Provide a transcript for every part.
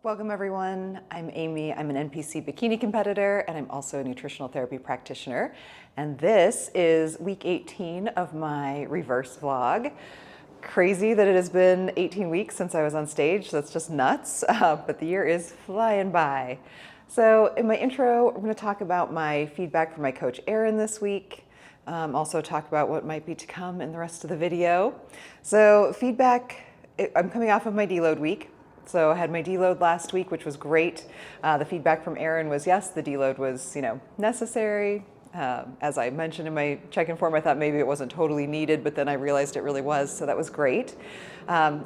Welcome everyone. I'm Amy. I'm an NPC bikini competitor and I'm also a nutritional therapy practitioner. And this is week 18 of my reverse vlog. Crazy that it has been 18 weeks since I was on stage. That's just nuts, but the year is flying by. So in my intro, I'm going to talk about my feedback from my coach Aaron this week. Also talk about what might be to come in the rest of the video. So feedback, I'm coming off of my deload week. So I had my deload last week, which was great. The feedback from Aaron was, yes, the deload was, necessary. As I mentioned in my check-in form, I thought maybe it wasn't totally needed, but then I realized it really was, so that was great.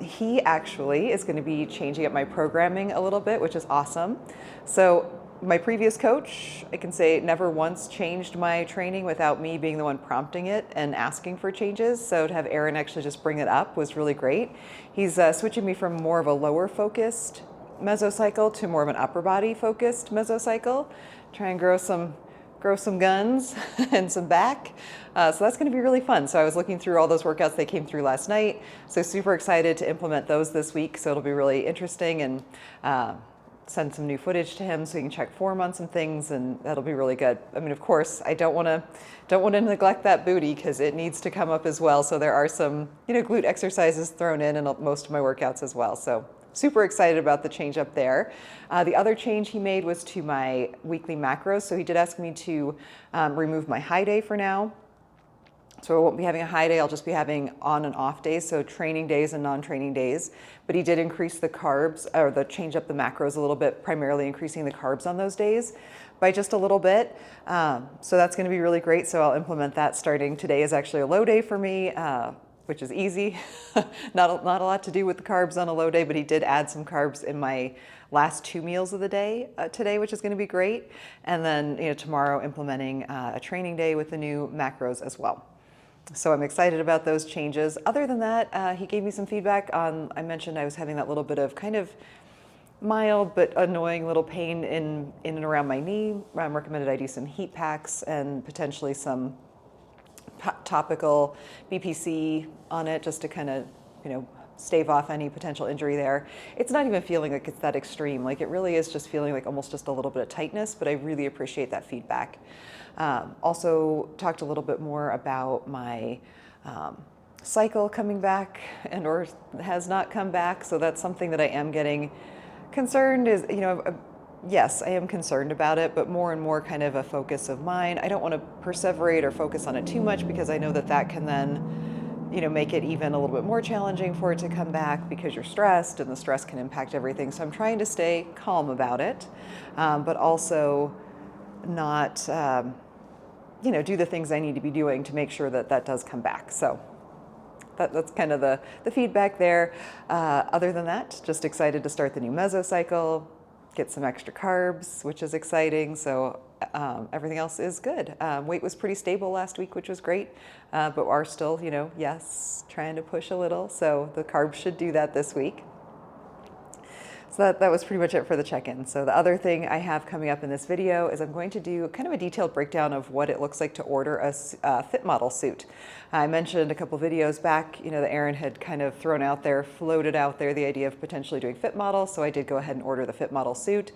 He actually is going to be changing up my programming a little bit, which is awesome. So my previous coach, I can say, never once changed my training without me being the one prompting it and asking for changes. So to have Aaron actually just bring it up was really great. He's switching me from more of a lower focused mesocycle to more of an upper body focused mesocycle. Try and grow some guns and some back. So that's going to be really fun. So I was looking through all those workouts that came through last night. So super excited to implement those this week. So it'll be really interesting and send some new footage to him so he can check form on some things, and that'll be really good. I mean, of course, I don't want to neglect that booty because it needs to come up as well. So there are some, glute exercises thrown in most of my workouts as well. So super excited about the change up there. The other change he made was to my weekly macros. So he did ask me to remove my high day for now. So I won't be having a high day, I'll just be having on and off days, so training days and non-training days. But he did increase the carbs, or change up the macros a little bit, primarily increasing the carbs on those days by just a little bit. So that's gonna be really great, so I'll implement that starting today is actually a low day for me, which is easy. Not a lot to do with the carbs on a low day, but he did add some carbs in my last 2 meals of the day today, which is gonna be great. And then tomorrow implementing a training day with the new macros as well. So I'm excited about those changes. Other than that, he gave me some feedback on, I mentioned I was having that little bit of kind of mild but annoying little pain in and around my knee. Recommended I do some heat packs and potentially some topical BPC on it just to kind of, stave off any potential injury there. It's not even feeling like it's that extreme. Like it really is just feeling like almost just a little bit of tightness, but I really appreciate that feedback. Also talked a little bit more about my cycle coming back or has not come back. So that's something that I am getting concerned is, yes, I am concerned about it, but more and more kind of a focus of mine. I don't want to perseverate or focus on it too much because I know that that can then make it even a little bit more challenging for it to come back because you're stressed and the stress can impact everything. So I'm trying to stay calm about it, but also not, do the things I need to be doing to make sure that that does come back. So that's kind of the feedback there. Other than that, just excited to start the new mesocycle, get some extra carbs, which is exciting. So everything else is good. Weight was pretty stable last week, which was great, but are still, yes, trying to push a little. So the carbs should do that this week. So that was pretty much it for the check-in. So the other thing I have coming up in this video is I'm going to do kind of a detailed breakdown of what it looks like to order a fit model suit. I mentioned a couple videos back, that Aaron had kind of floated out there the idea of potentially doing fit model. So I did go ahead and order the fit model suit.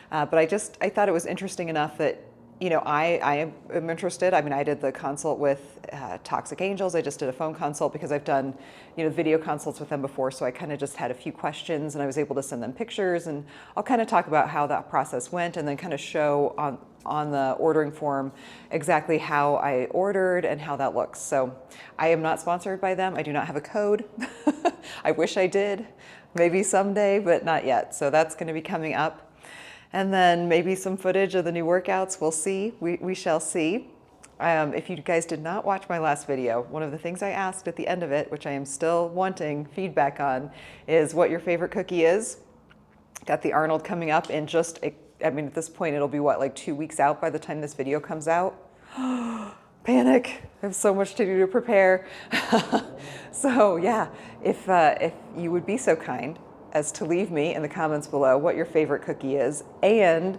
But I thought it was interesting enough that I am interested. I mean, I did the consult with Toxic Angels. I just did a phone consult because I've done, video consults with them before. So I kind of just had a few questions and I was able to send them pictures, and I'll kind of talk about how that process went and then kind of show on the ordering form exactly how I ordered and how that looks. So I am not sponsored by them. I do not have a code. I wish I did, maybe someday, but not yet. So that's going to be coming up. And then maybe some footage of the new workouts. We'll see. We shall see. If you guys did not watch my last video, one of the things I asked at the end of it, which I am still wanting feedback on, is what your favorite cookie is. Got the Arnold coming up in just, at this point, it'll be like 2 weeks out by the time this video comes out. Panic. I have so much to do to prepare. So yeah, if you would be so kind as to leave me in the comments below what your favorite cookie is and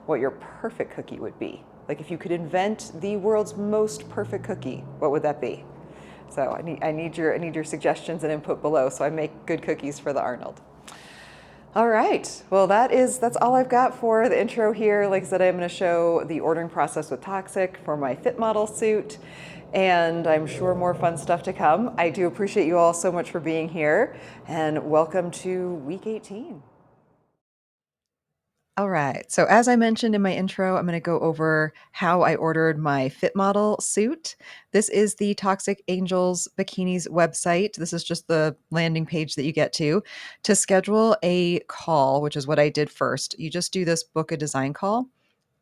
what your perfect cookie would be. Like if you could invent the world's most perfect cookie, what would that be? So I need your suggestions and input below so I make good cookies for the Arnold. All right. Well, that's all I've got for the intro here. Like I said, I'm going to show the ordering process with Toxic for my fit model suit, and I'm sure more fun stuff to come. I do appreciate you all so much for being here, and welcome to week 18. All right. So, as I mentioned in my intro, I'm going to go over how I ordered my fit model suit. This is the Toxic Angels Bikinis website. This is just the landing page that you get to schedule a call, which is what I did first. You just do this book a design call.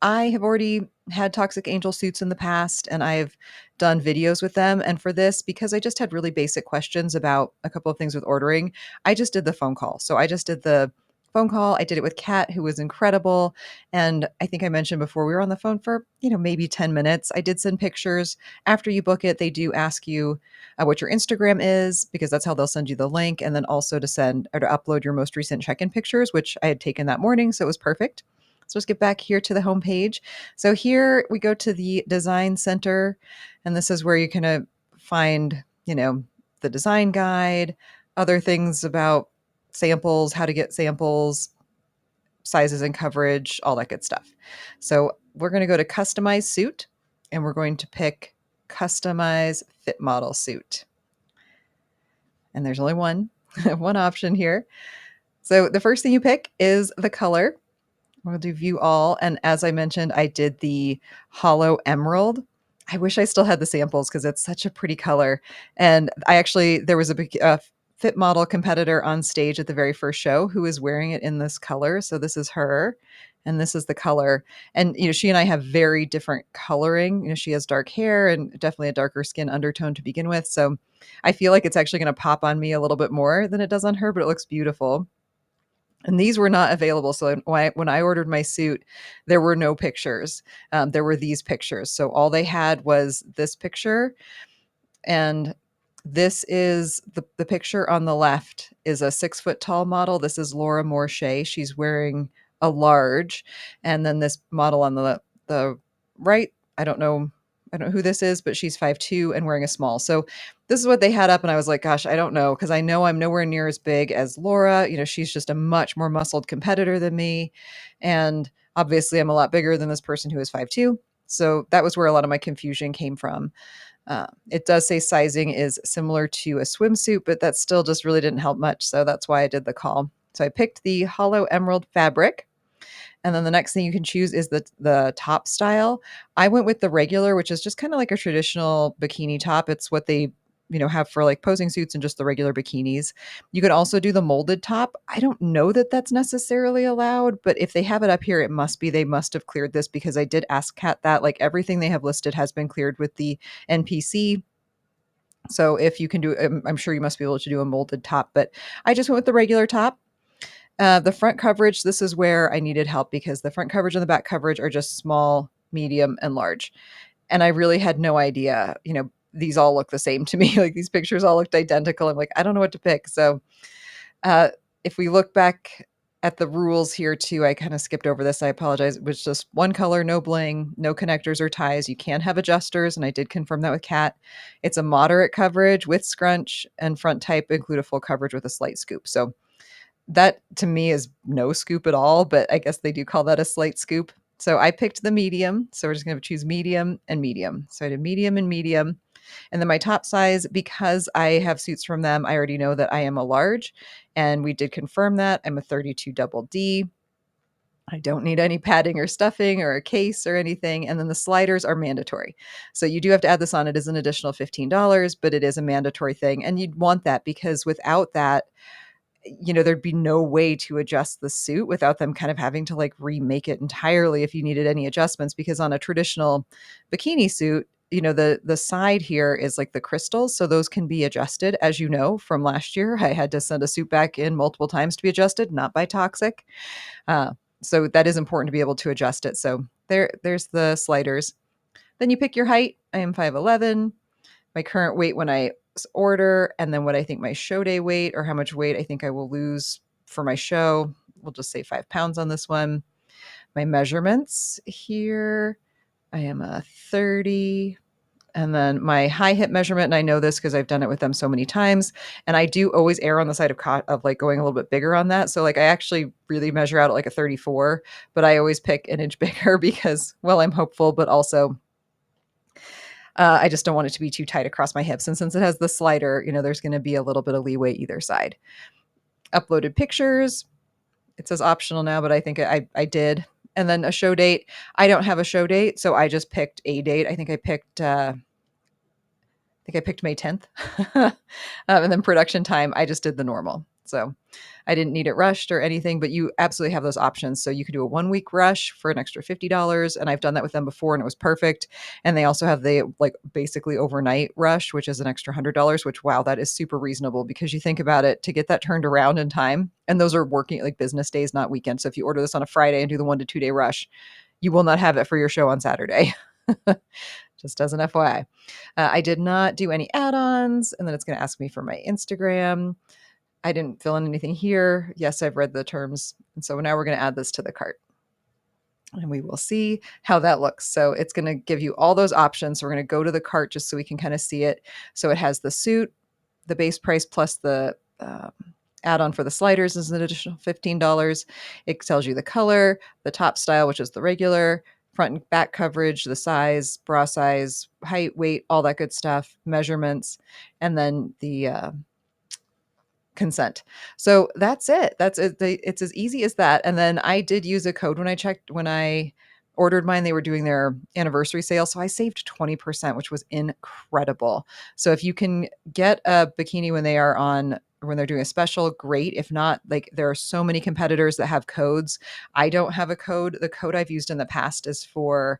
I have already had Toxic Angel suits in the past and I've done videos with them. And for this, because I just had really basic questions about a couple of things with ordering, I just did the phone call. So I just did the phone call. I did it with Kat, who was incredible. And I think I mentioned before we were on the phone for, maybe 10 minutes. I did send pictures. After you book it, they do ask you what your Instagram is, because that's how they'll send you the link. And then also to send or to upload your most recent check in pictures, which I had taken that morning. So it was perfect. So let's get back here to the home page. So here we go to the design center, and this is where you kind of find, the design guide, other things about samples, how to get samples, sizes and coverage, all that good stuff. So we're going to go to customize suit and we're going to pick customize fit model suit. And there's only one option here. So the first thing you pick is the color. We'll do view all. And as I mentioned, I did the hollow emerald. I wish I still had the samples because it's such a pretty color. And there was a fit model competitor on stage at the very first show who is wearing it in this color. So this is her and this is the color. And, she and I have very different coloring. She has dark hair and definitely a darker skin undertone to begin with. So I feel like it's actually going to pop on me a little bit more than it does on her, but it looks beautiful. And these were not available. So when I ordered my suit, there were no pictures. There were these pictures. So all they had was this picture. And this is the picture on the left is a 6 foot tall model. This is Laura Morche. She's wearing a large. And then this model on the right, I don't know who this is, but she's 5'2" and wearing a small. So this is what they had up. And I was like, gosh, I don't know. Cause I know I'm nowhere near as big as Laura. She's just a much more muscled competitor than me. And obviously I'm a lot bigger than this person who is 5'2". So that was where a lot of my confusion came from. It does say sizing is similar to a swimsuit, but that still just really didn't help much. So that's why I did the call. So I picked the hollow emerald fabric. And then the next thing you can choose is the top style. I went with the regular, which is just kind of like a traditional bikini top. It's what they have for like posing suits and just the regular bikinis. You can also do the molded top. I don't know that that's necessarily allowed, but if they have it up here, it must be. They must have cleared this because I did ask Kat that. Like everything they have listed has been cleared with the NPC. So if you can do, I'm sure you must be able to do a molded top, but I just went with the regular top. The front coverage, this is where I needed help because the front coverage and the back coverage are just small, medium, and large. And I really had no idea, these all look the same to me. Like these pictures all looked identical. I'm like, I don't know what to pick. So uh, if we look back at the rules here too, I kind of skipped over this. I apologize. It was just one color, no bling, no connectors or ties. You can have adjusters, and I did confirm that with Kat. It's a moderate coverage with scrunch, and front type include a full coverage with a slight scoop. So that to me is no scoop at all, but I guess they do call that a slight scoop. So I picked the medium. So we're just going to choose medium and medium. So I did medium and medium. And then my top size, because I have suits from them, I already know that I am a large. And we did confirm that. I'm a 32 double D. I don't need any padding or stuffing or a case or anything. And then the sliders are mandatory. So you do have to add this on. It is an additional $15, but it is a mandatory thing. And you'd want that because without that, there'd be no way to adjust the suit without them kind of having to like remake it entirely if you needed any adjustments. Because on a traditional bikini suit, the side here is like the crystals. So those can be adjusted. As you know, from last year, I had to send a suit back in multiple times to be adjusted, not by Toxic. So that is important to be able to adjust it. So there's the sliders. Then you pick your height. I am 5'11", my current weight when I order, and then what I think my show day weight or how much weight I think I will lose for my show. We'll just say 5 pounds on this one. My measurements here, I am a 30. And then my high hip measurement, and I know this because I've done it with them so many times, and I do always err on the side of like going a little bit bigger on that. So like I actually really measure out at like a 34, but I always pick an inch bigger because, well, I'm hopeful, but also I just don't want it to be too tight across my hips. And since it has the slider, there's going to be a little bit of leeway either side. Uploaded pictures. It says optional now, but I think I did. And then a show date. I don't have a show date, so I just picked a date. I think I picked May 10th. And then production time, I just did the normal. So I didn't need it rushed or anything, but you absolutely have those options. So you could do a 1 week rush for an extra $50. And I've done that with them before and it was perfect. And they also have the like basically overnight rush, which is an extra $100, which, wow, that is super reasonable because you think about it, to get that turned around in time. And those are working like business days, not weekends. So if you order this on a Friday and do the 1 to 2 day rush, you will not have it for your show on Saturday. Just as an FYI. I did not do any add-ons, and then it's going to ask me for my Instagram. I didn't fill in anything here. Yes, I've read the terms. And so now we're going to add this to the cart. And we will see how that looks. So it's going to give you all those options. So we're going to go to the cart just so we can kind of see it. So it has the suit, the base price plus the add-on for the sliders is an additional $15. It tells you the color, the top style, which is the regular, front and back coverage, the size, bra size, height, weight, all that good stuff, measurements, and then the consent. So that's it. That's it. It's as easy as that. And then I did use a code when I ordered mine. They were doing their anniversary sale. So I saved 20%, which was incredible. So if you can get a bikini when they're doing a special, great. If not, like there are so many competitors that have codes. I don't have a code. The code I've used in the past is for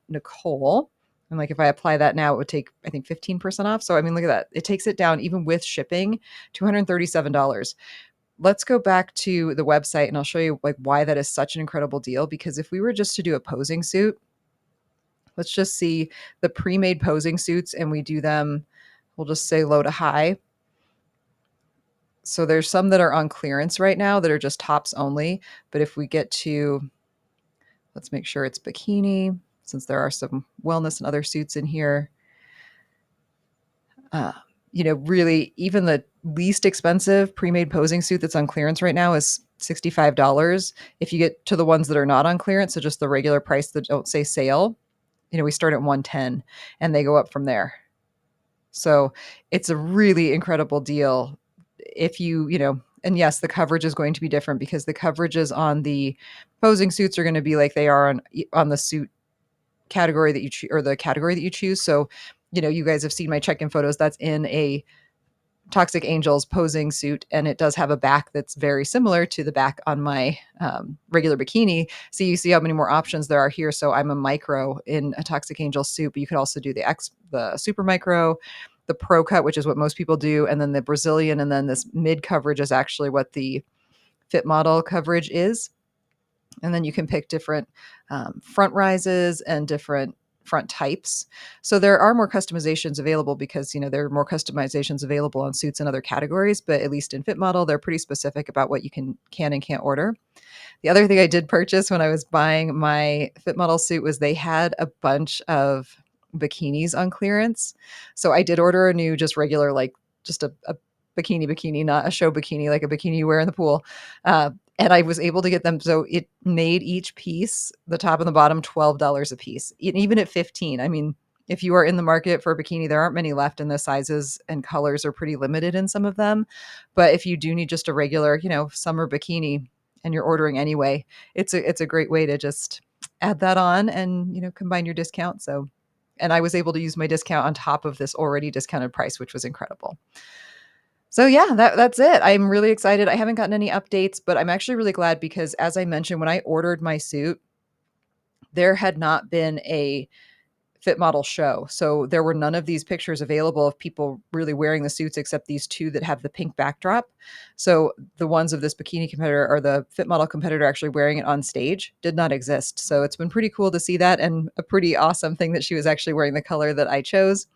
Nicole. And like if I apply that now, it would take, I think, 15% off. So I mean, look at that. It takes it down even with shipping, $237. Let's go back to the website and I'll show you like why that is such an incredible deal. Because if we were just to do a posing suit, let's just see the pre-made posing suits and we do them, we'll just say low to high. So there's some that are on clearance right now that are just tops only. But if we get to, let's make sure it's bikini, since there are some wellness and other suits in here. Really, even the least expensive pre-made posing suit that's on clearance right now is $65. If you get to the ones that are not on clearance, so just the regular price that don't say sale, we start at 110 and they go up from there. So it's a really incredible deal if and yes, the coverage is going to be different because the coverages on the posing suits are going to be like they are on the suit category that you choose or the category that you choose. So, you guys have seen my check-in photos. That's in a Toxic Angels posing suit, and it does have a back that's very similar to the back on my regular bikini. So you see how many more options there are here. So I'm a micro in a Toxic Angel suit, but you could also do the super micro, the pro cut, which is what most people do, and then the Brazilian, and then this mid coverage is actually what the fit model coverage is. And then you can pick different front rises and different front types. So there are more customizations available because, there are more customizations available on suits and other categories, but at least in Fit Model, they're pretty specific about what you can and can't order. The other thing I did purchase when I was buying my Fit Model suit was they had a bunch of bikinis on clearance. So I did order a new, just regular, like just a bikini, not a show bikini, like a bikini you wear in the pool. And I was able to get them. So it made each piece, the top and the bottom, $12 a piece, even at 15. I mean, if you are in the market for a bikini, there aren't many left and the sizes and colors are pretty limited in some of them. But if you do need just a regular, summer bikini and you're ordering anyway, it's a great way to just add that on and, combine your discount. So, and I was able to use my discount on top of this already discounted price, which was incredible. So yeah, that's it. I'm really excited. I haven't gotten any updates, but I'm actually really glad because as I mentioned, when I ordered my suit, there had not been a Fit Model show. So there were none of these pictures available of people really wearing the suits except these two that have the pink backdrop. So the ones of this bikini competitor or the Fit Model competitor actually wearing it on stage did not exist. So it's been pretty cool to see that, and a pretty awesome thing that she was actually wearing the color that I chose,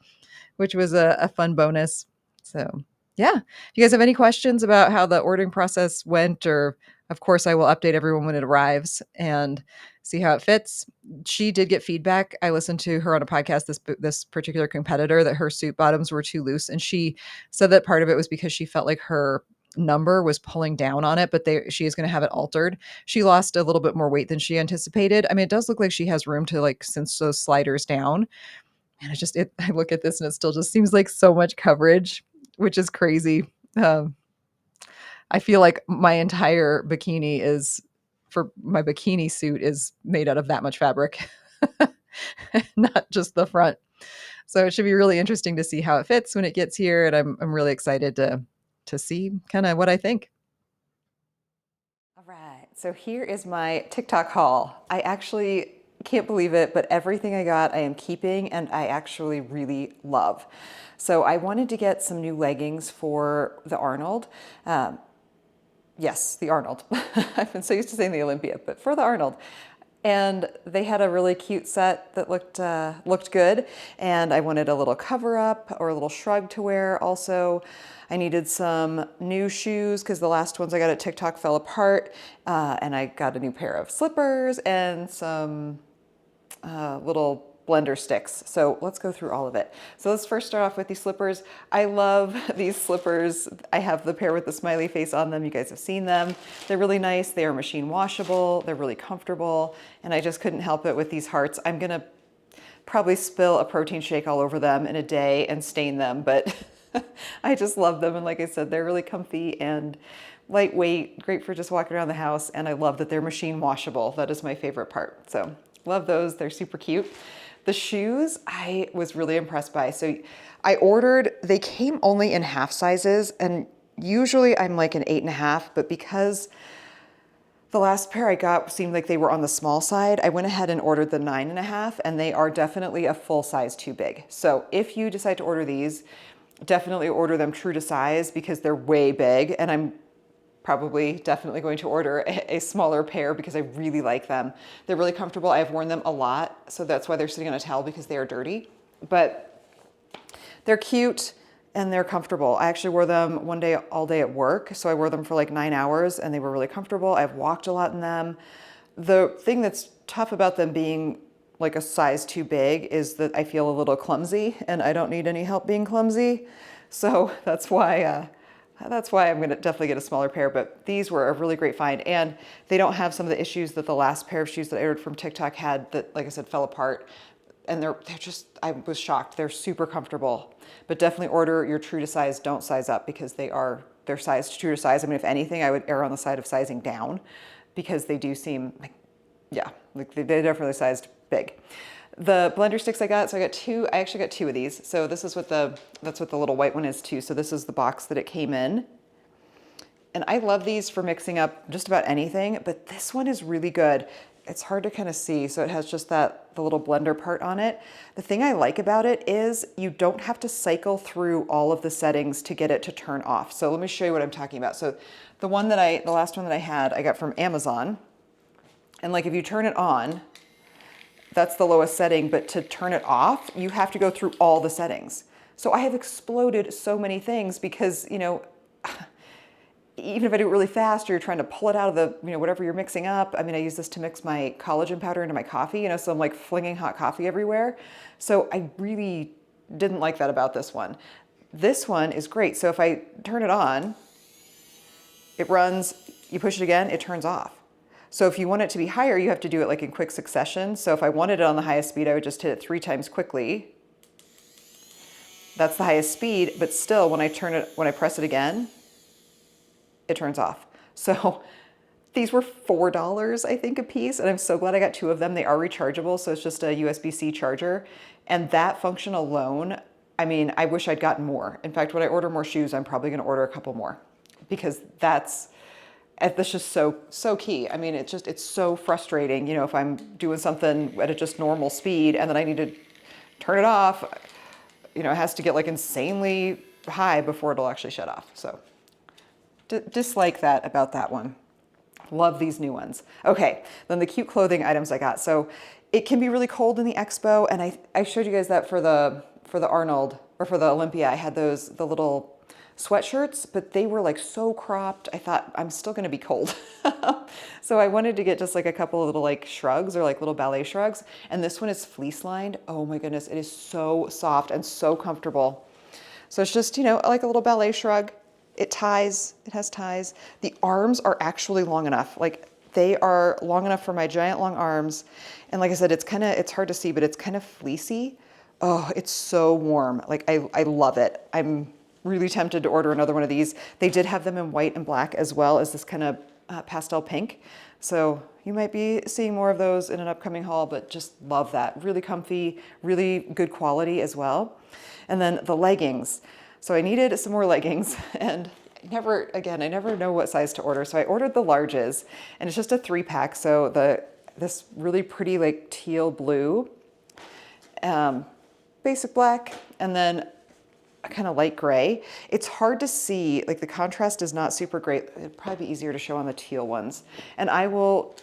which was a fun bonus. So yeah. If you guys have any questions about how the ordering process went or of course, I will update everyone when it arrives and see how it fits. She did get feedback. I listened to her on a podcast, this particular competitor, that her suit bottoms were too loose, and she said that part of it was because she felt like her number was pulling down on it, but she is going to have it altered. She lost a little bit more weight than she anticipated. I mean, it does look like she has room to like cinch those sliders down. And I look at this and it still just seems like so much coverage, which is crazy. Um, I feel like my bikini suit is made out of that much fabric, not just the front. So it should be really interesting to see how it fits when it gets here, and I'm really excited to see kind of what I think. All right, so here is my TikTok haul. I actually can't believe it, but everything I got I am keeping and I actually really love. So I wanted to get some new leggings for the Arnold. Yes, the Arnold. I've been so used to saying the Olympia, but for the Arnold. And they had a really cute set that looked good. And I wanted a little cover up or a little shrug to wear also. I needed some new shoes because the last ones I got at TikTok fell apart. And I got a new pair of slippers and some little blender sticks. So let's go through all of it. So let's first start off with these slippers. I love these slippers. I have the pair with the smiley face on them. You guys have seen them. They're really nice. They are machine washable. They're really comfortable. And I just couldn't help it with these hearts. I'm gonna probably spill a protein shake all over them in a day and stain them, but I just love them. And like I said, they're really comfy and lightweight, great for just walking around the house. And I love that they're machine washable. That is my favorite part. So love those. They're super cute. The shoes I was really impressed by. So they came only in half sizes, and usually I'm like an 8.5, but because the last pair I got seemed like they were on the small side, I went ahead and ordered the 9.5, and they are definitely a full size too big. So if you decide to order these, definitely order them true to size because they're way big, and I'm definitely going to order a smaller pair because I really like them. They're really comfortable. I've worn them a lot, so that's why they're sitting on a towel, because they are dirty. But they're cute and they're comfortable. I actually wore them one day, all day at work. So I wore them for like 9 hours and they were really comfortable. I've walked a lot in them. The thing that's tough about them being like a size too big is that I feel a little clumsy, and I don't need any help being clumsy. So that's why I'm gonna definitely get a smaller pair, but these were a really great find. And they don't have some of the issues that the last pair of shoes that I ordered from TikTok had that, like I said, fell apart. And they're just, I was shocked. They're super comfortable, but definitely order your true to size. Don't size up because they're sized true to size. I mean, if anything, I would err on the side of sizing down because they do seem like, yeah, like they definitely sized big. The blender sticks I got, so I actually got 2 of these. So this is that's what the little white one is too. So this is the box that it came in. And I love these for mixing up just about anything, but this one is really good. It's hard to kind of see. So it has just the little blender part on it. The thing I like about it is you don't have to cycle through all of the settings to get it to turn off. So let me show you what I'm talking about. So the last one that I had, I got from Amazon. And like if you turn it on, that's the lowest setting, but to turn it off, you have to go through all the settings. So I have exploded so many things because, even if I do it really fast or you're trying to pull it out of the, whatever you're mixing up. I mean, I use this to mix my collagen powder into my coffee, so I'm like flinging hot coffee everywhere. So I really didn't like that about this one. This one is great. So if I turn it on, it runs, you push it again, it turns off. So if you want it to be higher, you have to do it like in quick succession. So if I wanted it on the highest speed, I would just hit it 3 times quickly. That's the highest speed, but still when I press it again, it turns off. So these were $4, I think, a piece, and I'm so glad I got 2 of them. They are rechargeable, so it's just a USB-C charger. And that function alone, I mean, I wish I'd gotten more. In fact, when I order more shoes, I'm probably gonna order a couple more because that's just so key. I mean, it's so frustrating, if I'm doing something at a just normal speed and then I need to turn it off, it has to get like insanely high before it'll actually shut off. So dislike that about that one. Love these new ones. Okay, then the cute clothing items I got. So it can be really cold in the expo, and I showed you guys that for the Arnold or for the Olympia. I had the little sweatshirts, but they were like so cropped. I thought I'm still going to be cold. So I wanted to get just like a couple of little like shrugs or like little ballet shrugs. And this one is fleece lined. Oh my goodness. It is so soft and so comfortable. So it's just, like a little ballet shrug. It has ties. The arms are actually long enough. Like they are long enough for my giant long arms. And like I said, it's hard to see, but it's kind of fleecy. Oh, it's so warm. Like I love it. I'm really tempted to order another one of these. They did have them in white and black as well as this kind of pastel pink. So you might be seeing more of those in an upcoming haul, but just love that. Really comfy, really good quality as well. And then the leggings. So I needed some more leggings and I never know what size to order. So I ordered the larges and it's just a 3-pack. So this really pretty like teal blue, basic black, and then a kind of light gray. It's hard to see, like the contrast is not super great. It'd probably be easier to show on the teal ones. And I will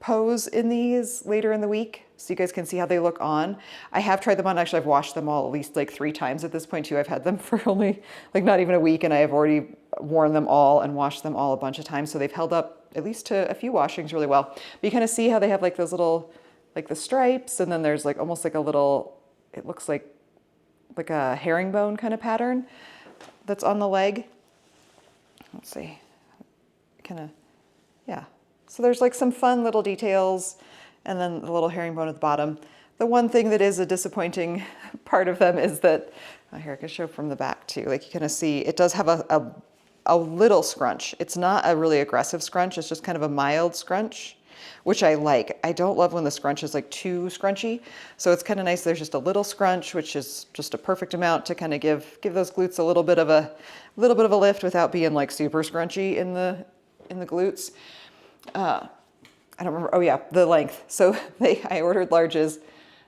pose in these later in the week so you guys can see how they look on. I have tried them on. Actually, I've washed them all at least like 3 times at this point too. I've had them for only like not even a week and I have already worn them all and washed them all a bunch of times. So they've held up at least to a few washings really well. But you kind of see how they have like those little, like the stripes, and then there's like almost like a little, it looks like a herringbone kind of pattern that's on the leg. Let's see, yeah. So there's like some fun little details and then the little herringbone at the bottom. The one thing that is a disappointing part of them is that, here I can show from the back too, like you kind of see, it does have a little scrunch. It's not a really aggressive scrunch, it's just kind of a mild scrunch, which I like. I don't love when the scrunch is like too scrunchy. So it's kind of nice. There's just a little scrunch, which is just a perfect amount to kind of give those glutes a little bit of a lift without being like super scrunchy in the glutes. I don't remember. Oh yeah, the length. So I ordered larges.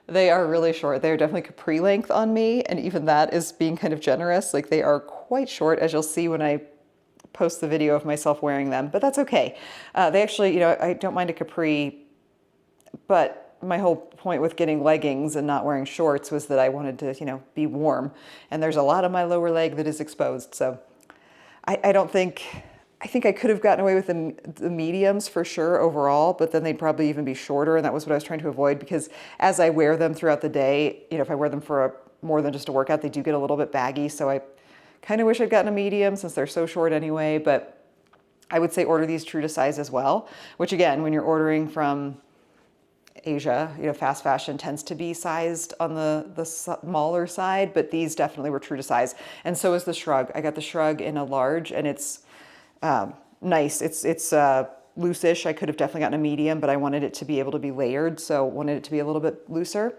They are really short. They're definitely capri length on me. And even that is being kind of generous. Like they are quite short, as you'll see when I post the video of myself wearing them, but that's okay. They actually, I don't mind a capri, but my whole point with getting leggings and not wearing shorts was that I wanted to, be warm. And there's a lot of my lower leg that is exposed. So I think I could have gotten away with the mediums for sure overall, but then they'd probably even be shorter. And that was what I was trying to avoid, because as I wear them throughout the day, if I wear them for more than just a workout, they do get a little bit baggy. So I kind of wish I'd gotten a medium since they're so short anyway, but I would say order these true to size as well, which again, when you're ordering from Asia, fast fashion tends to be sized on the smaller side, but these definitely were true to size. And so is the shrug. I got the shrug in a large and it's nice. It's loose-ish. I could have definitely gotten a medium, but I wanted it to be able to be layered, so wanted it to be a little bit looser.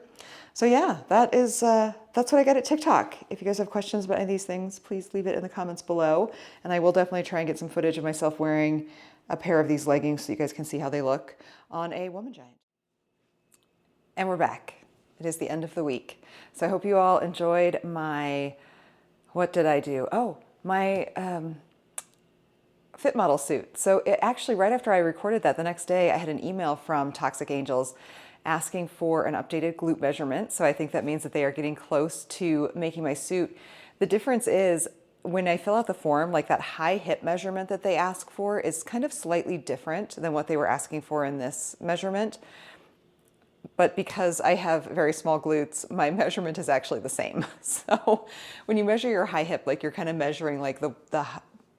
So yeah, that's what I got at TikTok. If you guys have questions about any of these things, please leave it in the comments below. And I will definitely try and get some footage of myself wearing a pair of these leggings so you guys can see how they look on a woman giant. And we're back. It is the end of the week. So I hope you all enjoyed what did I do? Oh, my fit model suit. So it actually, right after I recorded that, the next day I had an email from Toxic Angels asking for an updated glute measurement. So I think that means that they are getting close to making my suit. The difference is when I fill out the form, like that high hip measurement that they ask for is kind of slightly different than what they were asking for in this measurement. But because I have very small glutes, my measurement is actually the same. So when you measure your high hip, like you're kind of measuring like the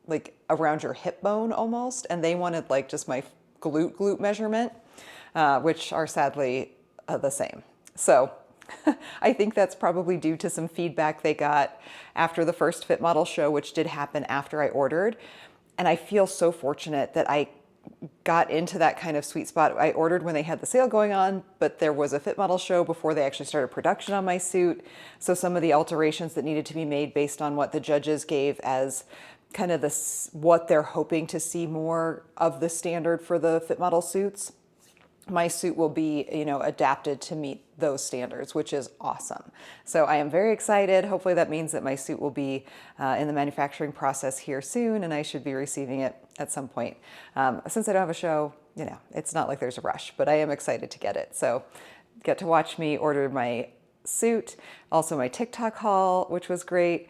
like around your hip bone almost, and they wanted like just my glute measurement, which are sadly the same. So I think that's probably due to some feedback they got after the first Fit Model show, which did happen after I ordered. And I feel so fortunate that I got into that kind of sweet spot. I ordered when they had the sale going on, but there was a Fit Model show before they actually started production on my suit. So some of the alterations that needed to be made based on what the judges gave as kind of what they're hoping to see more of the standard for the Fit Model suits, my suit will be, adapted to meet those standards, which is awesome. So I am very excited. Hopefully that means that my suit will be in the manufacturing process here soon, and I should be receiving it at some point. Since I don't have a show, it's not like there's a rush, but I am excited to get it. So get to watch me order my suit. Also my TikTok haul, which was great.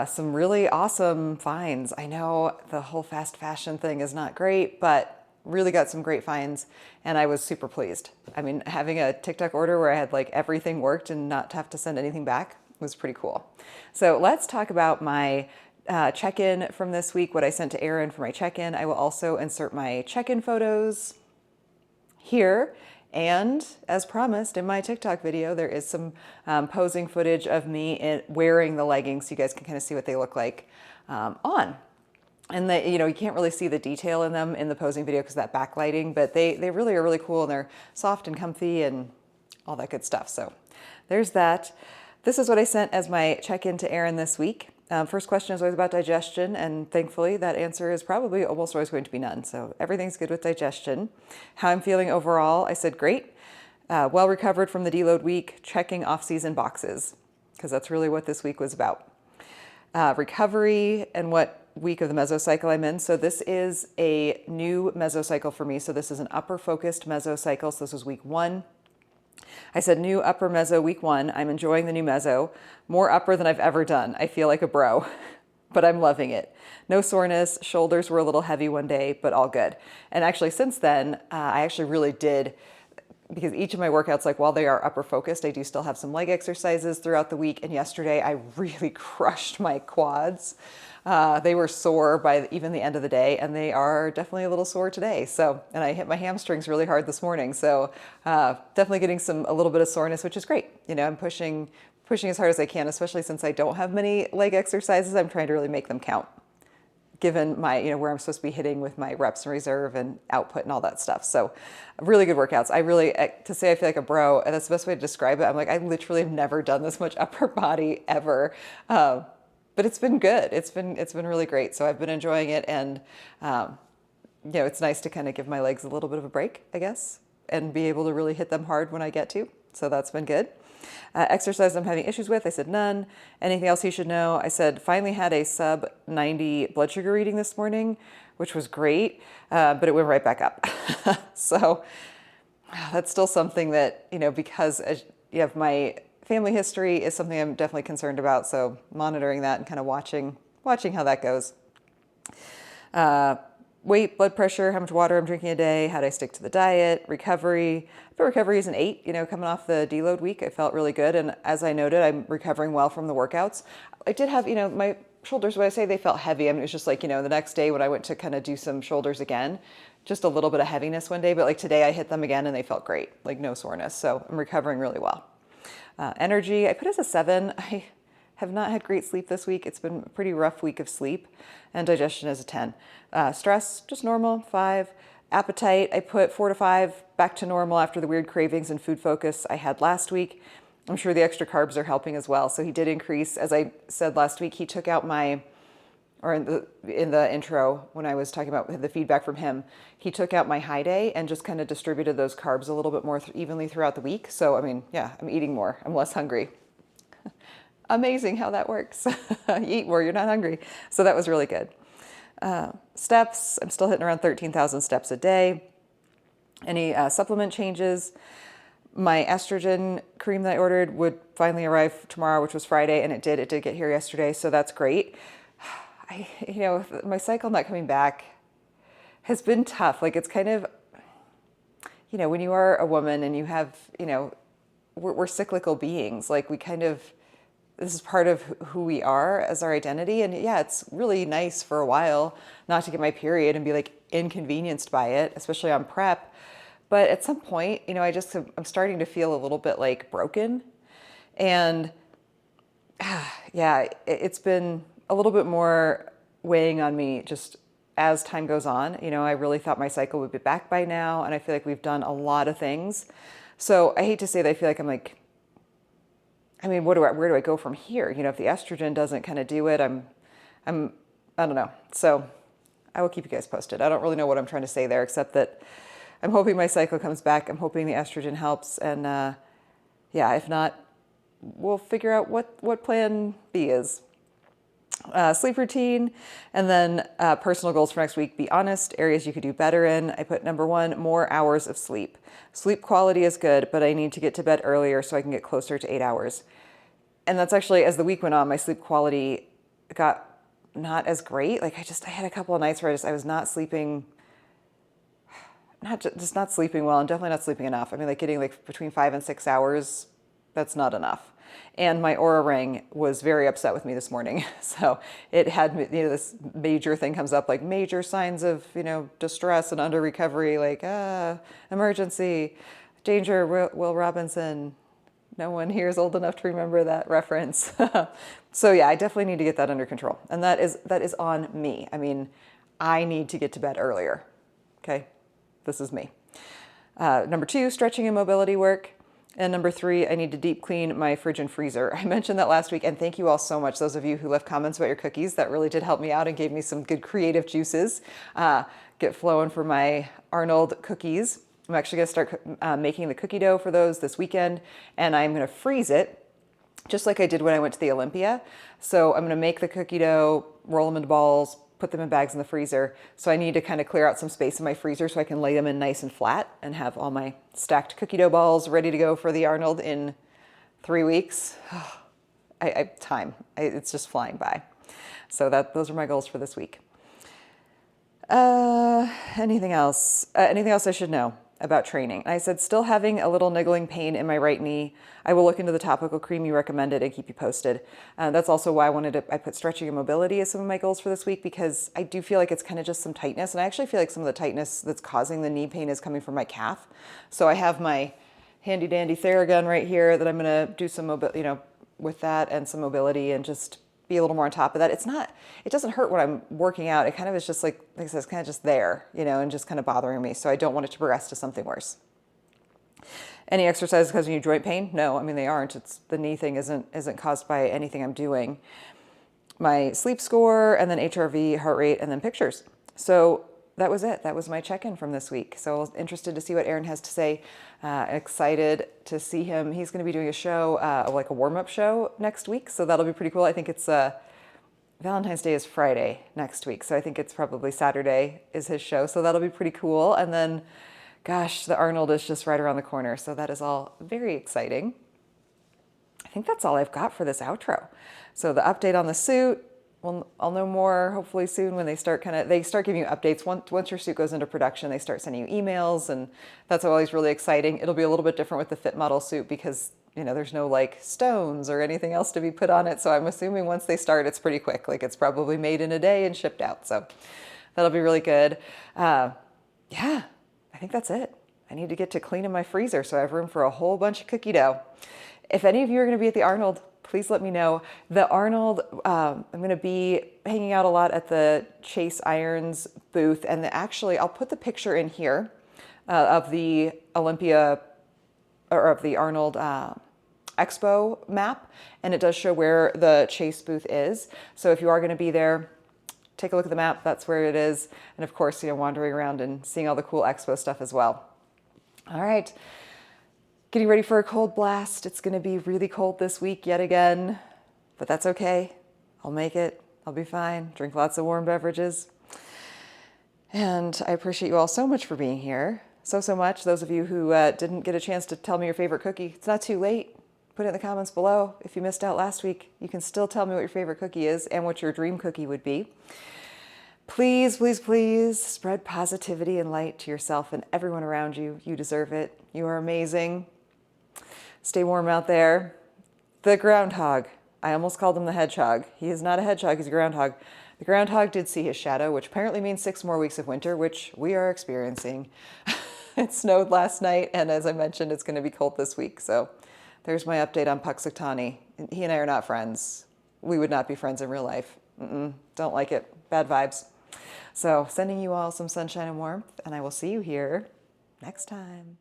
Some really awesome finds. I know the whole fast fashion thing is not great, but really got some great finds and I was super pleased. I mean, having a TikTok order where I had like everything worked and not have to send anything back was pretty cool. So let's talk about my check-in from this week, what I sent to Erin for my check-in. I will also insert my check-in photos here. And as promised in my TikTok video, there is some posing footage of me wearing the leggings so you guys can kind of see what they look like on. And you can't really see the detail in them in the posing video because of that backlighting, but they really are really cool and they're soft and comfy and all that good stuff. So there's that. This is what I sent as my check-in to Erin this week. First question is always about digestion, and thankfully that answer is probably almost always going to be none. So everything's good with digestion. How I'm feeling overall, I said great. Well recovered from the deload week, checking off-season boxes, because that's really what this week was about. Recovery and what week of the mesocycle I'm in. So this is a new mesocycle for me. So this is an upper-focused mesocycle. So this was week 1. I said new upper meso week 1. I'm enjoying the new meso. More upper than I've ever done. I feel like a bro, but I'm loving it. No soreness. Shoulders were a little heavy one day, but all good. And actually since then, I actually really did, because each of my workouts, like while they are upper focused, I do still have some leg exercises throughout the week. And yesterday I really crushed my quads. They were sore by even the end of the day, and they are definitely a little sore today. So, and I hit my hamstrings really hard this morning. So definitely getting a little bit of soreness, which is great. I'm pushing as hard as I can, especially since I don't have many leg exercises. I'm trying to really make them count, given my, where I'm supposed to be hitting with my reps and reserve and output and all that stuff. So really good workouts. I really, to say I feel like a bro, and that's the best way to describe it. I'm like, I literally have never done this much upper body ever. But it's been good. It's been really great. So I've been enjoying it. And, it's nice to kind of give my legs a little bit of a break, I guess, and be able to really hit them hard when I get to. So that's been good. Exercise I'm having issues with, I said none. Anything else you should know? I said finally had a sub 90 blood sugar reading this morning, which was great, but it went right back up. So that's still something that, because you have my family history is something I'm definitely concerned about. So monitoring that and kind of watching how that goes. Weight, blood pressure, how much water I'm drinking a day, how do I stick to the diet, recovery. I feel recovery is an 8, coming off the deload week, I felt really good. And as I noted, I'm recovering well from the workouts. I did have, my shoulders, when I say they felt heavy, I mean, it was just like, the next day when I went to kind of do some shoulders again, just a little bit of heaviness one day, but like today I hit them again and they felt great, like no soreness. So I'm recovering really well. Energy, I put as a 7. I have not had great sleep this week. It's been a pretty rough week of sleep, and digestion is a 10. Stress, just normal, 5. Appetite, I put 4 to 5, back to normal after the weird cravings and food focus I had last week. I'm sure the extra carbs are helping as well. So he did increase, as I said last week, he took out in the intro when I was talking about the feedback from him, he took out my high day and just kind of distributed those carbs a little bit more evenly throughout the week. So, I mean, yeah, I'm eating more. I'm less hungry. Amazing how that works. You eat more, you're not hungry. So that was really good. Steps, I'm still hitting around 13,000 steps a day. Any supplement changes? My estrogen cream that I ordered would finally arrive tomorrow, which was Friday, and it did get here yesterday. So that's great. My cycle not coming back has been tough. Like it's kind of, when you are a woman and you have, we're cyclical beings. Like this is part of who we are as our identity. And yeah, it's really nice for a while not to get my period and be like inconvenienced by it, especially on prep. But at some point, I'm starting to feel a little bit like broken. And yeah, it's been a little bit more weighing on me just as time goes on. I really thought my cycle would be back by now, and I feel like we've done a lot of things. So I hate to say that I feel like I'm like, where do I go from here? If the estrogen doesn't kind of do it, I don't know. So I will keep you guys posted. I don't really know what I'm trying to say there, except that I'm hoping my cycle comes back. I'm hoping the estrogen helps. And if not, we'll figure out what plan B is. sleep routine, and then personal goals for next week. Be honest, areas you could do better in. I put number 1, more hours of sleep. Sleep quality is good, but I need to get to bed earlier so I can get closer to 8 hours. And that's actually, as the week went on, my sleep quality got not as great. Like I had a couple of nights where I was not sleeping, just not sleeping well, and definitely not sleeping enough. I mean, like getting like between 5 and 6 hours, that's not enough. And my Aura Ring was very upset with me this morning. So it had, this major thing comes up, like major signs of, distress and under recovery, like, emergency, danger, Will Robinson. No one here is old enough to remember that reference. So yeah, I definitely need to get that under control. And that is on me. I mean, I need to get to bed earlier. Okay, this is me. Number 2, stretching and mobility work. And number 3, I need to deep clean my fridge and freezer. I mentioned that last week, and thank you all so much, those of you who left comments about your cookies. That really did help me out and gave me some good creative juices. Get flowing for my Arnold cookies. I'm actually going to start making the cookie dough for those this weekend, and I'm going to freeze it just like I did when I went to the Olympia. So I'm going to make the cookie dough, roll them into balls, put them in bags in the freezer. So I need to kind of clear out some space in my freezer so I can lay them in nice and flat and have all my stacked cookie dough balls ready to go for the Arnold in 3 weeks. It's just flying by. So those are my goals for this week. Anything else? Anything else I should know about training? I said, still having a little niggling pain in my right knee. I will look into the topical cream you recommended and keep you posted. That's also why I put stretching and mobility as some of my goals for this week, because I do feel like it's kind of just some tightness. And I actually feel like some of the tightness that's causing the knee pain is coming from my calf. So I have my handy dandy Theragun right here that I'm going to do some with that and some mobility and just be a little more on top of that. It doesn't hurt when I'm working out. It kind of is just like I said, it's kind of just there, and just kind of bothering me. So I don't want it to progress to something worse. Any exercises causing you joint pain? No, I mean, they aren't. It's the knee thing isn't caused by anything I'm doing. My sleep score, and then HRV, heart rate, and then pictures. So that was it. That was my check-in from this week. So interested to see what Aaron has to say. Excited to see him. He's going to be doing a show, like a warm-up show next week. So that'll be pretty cool. I think it's Valentine's Day is Friday next week. So I think it's probably Saturday is his show. So that'll be pretty cool. And then, gosh, the Arnold is just right around the corner. So that is all very exciting. I think that's all I've got for this outro. So the update on the suit, well, I'll know more hopefully soon when they start giving you updates. Once your suit goes into production, they start sending you emails, and that's always really exciting. It'll be a little bit different with the fit model suit because, there's no like stones or anything else to be put on it. So I'm assuming once they start, it's pretty quick. Like it's probably made in a day and shipped out. So that'll be really good. Yeah, I think that's it. I need to get to cleaning my freezer so I have room for a whole bunch of cookie dough. If any of you are going to be at the Arnold, please let me know. The Arnold, I'm going to be hanging out a lot at the Chase Irons booth. And actually, I'll put the picture in here of the Olympia, or of the Arnold Expo map. And it does show where the Chase booth is. So if you are going to be there, take a look at the map. That's where it is. And of course, wandering around and seeing all the cool Expo stuff as well. All right. Getting ready for a cold blast. It's going to be really cold this week yet again, but that's okay. I'll make it. I'll be fine. Drink lots of warm beverages. And I appreciate you all so much for being here. So much. Those of you who didn't get a chance to tell me your favorite cookie, it's not too late. Put it in the comments below. If you missed out last week, you can still tell me what your favorite cookie is and what your dream cookie would be. Please, please, please spread positivity and light to yourself and everyone around you. You deserve it. You are amazing. Stay warm out there. The groundhog. I almost called him the hedgehog. He is not a hedgehog, he's a groundhog. The groundhog did see his shadow, which apparently means 6 more weeks of winter, which we are experiencing. It snowed last night, and as I mentioned, it's going to be cold this week. So there's my update on Puxatani. He and I are not friends. We would not be friends in real life. Don't like it. Bad vibes. So sending you all some sunshine and warmth, and I will see you here next time.